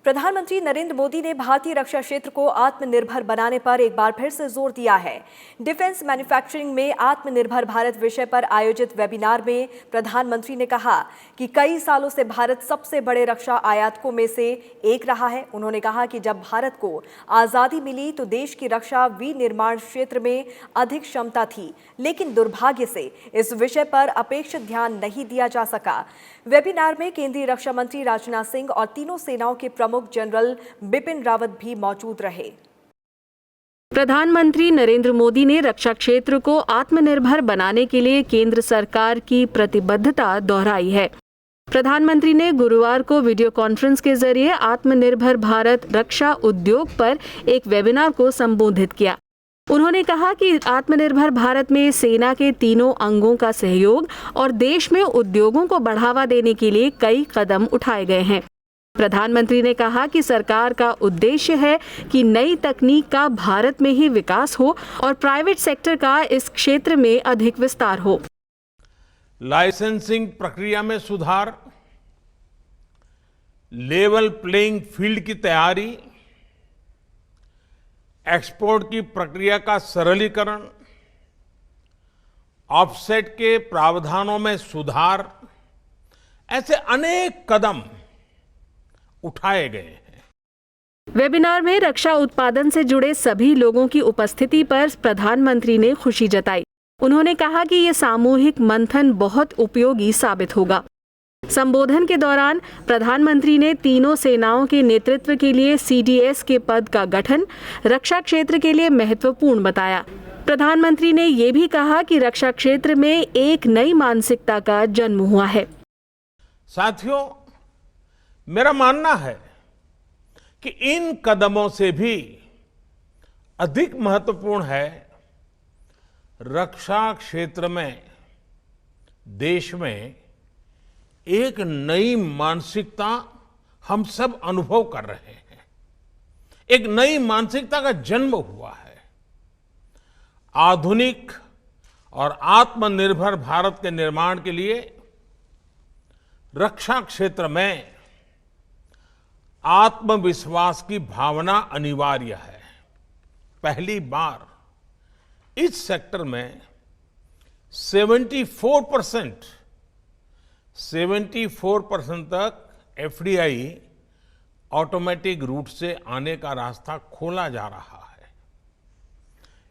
प्रधानमंत्री नरेंद्र मोदी ने भारतीय रक्षा क्षेत्र को आत्मनिर्भर बनाने पर एक बार फिर से जोर दिया है। डिफेंस मैन्युफैक्चरिंग में आत्मनिर्भर भारत विषय पर आयोजित वेबिनार में प्रधानमंत्री ने कहा कि कई सालों से भारत सबसे बड़े रक्षा आयातकों में से एक रहा है। उन्होंने कहा कि जब भारत को आजादी मिली तो देश की रक्षा विनिर्माण क्षेत्र में अधिक क्षमता थी, लेकिन दुर्भाग्य से इस विषय पर अपेक्षित ध्यान नहीं दिया जा सका। वेबिनार में केंद्रीय रक्षा मंत्री राजनाथ सिंह और तीनों सेनाओं के प्रमुख जनरल बिपिन रावत भी मौजूद रहे। प्रधानमंत्री नरेंद्र मोदी ने रक्षा क्षेत्र को आत्मनिर्भर बनाने के लिए केंद्र सरकार की प्रतिबद्धता दोहराई है। प्रधानमंत्री ने गुरुवार को वीडियो कॉन्फ्रेंस के जरिए आत्मनिर्भर भारत रक्षा उद्योग पर एक वेबिनार को संबोधित किया। उन्होंने कहा कि आत्मनिर्भर भारत में सेना के तीनों अंगों का सहयोग और देश में उद्योगों को बढ़ावा देने के लिए कई कदम उठाए गए हैं। प्रधानमंत्री ने कहा कि सरकार का उद्देश्य है कि नई तकनीक का भारत में ही विकास हो और प्राइवेट सेक्टर का इस क्षेत्र में अधिक विस्तार हो। लाइसेंसिंग प्रक्रिया में सुधार, लेवल प्लेइंग फील्ड की तैयारी, एक्सपोर्ट की प्रक्रिया का सरलीकरण, ऑफसेट के प्रावधानों में सुधार, ऐसे अनेक कदम उठाए गए हैं। वेबिनार में रक्षा उत्पादन से जुड़े सभी लोगों की उपस्थिति पर प्रधानमंत्री ने खुशी जताई। उन्होंने कहा कि ये सामूहिक मंथन बहुत उपयोगी साबित होगा। संबोधन के दौरान प्रधानमंत्री ने तीनों सेनाओं के नेतृत्व के लिए CDS के पद का गठन रक्षा क्षेत्र के लिए महत्वपूर्ण बताया। प्रधानमंत्री ने ये भी कहा कि रक्षा क्षेत्र में एक नई मानसिकता का जन्म हुआ है। साथियों, मेरा मानना है कि इन कदमों से भी अधिक महत्वपूर्ण है रक्षा क्षेत्र में देश में एक नई मानसिकता हम सब अनुभव कर रहे हैं। एक नई मानसिकता का जन्म हुआ है। आधुनिक और आत्मनिर्भर भारत के निर्माण के लिए रक्षा क्षेत्र में आत्मविश्वास की भावना अनिवार्य है। पहली बार इस सेक्टर में 74% तक FDI ऑटोमेटिक रूट से आने का रास्ता खोला जा रहा है।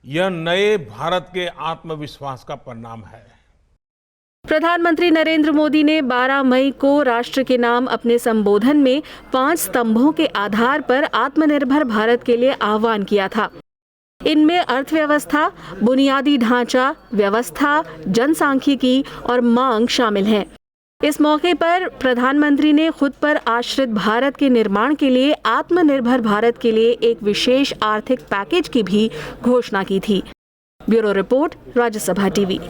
यह नए भारत के आत्मविश्वास का परिणाम है। प्रधानमंत्री नरेंद्र मोदी ने 12 मई को राष्ट्र के नाम अपने संबोधन में 5 स्तंभों के आधार पर आत्मनिर्भर भारत के लिए आह्वान किया था। इनमें अर्थव्यवस्था, बुनियादी ढांचा, व्यवस्था, जनसांख्यिकी और मांग शामिल हैं। इस मौके पर प्रधानमंत्री ने खुद पर आश्रित भारत के निर्माण के लिए आत्मनिर्भर भारत के लिए एक विशेष आर्थिक पैकेज की भी घोषणा की थी। Bureau report, Rajya Sabha TV.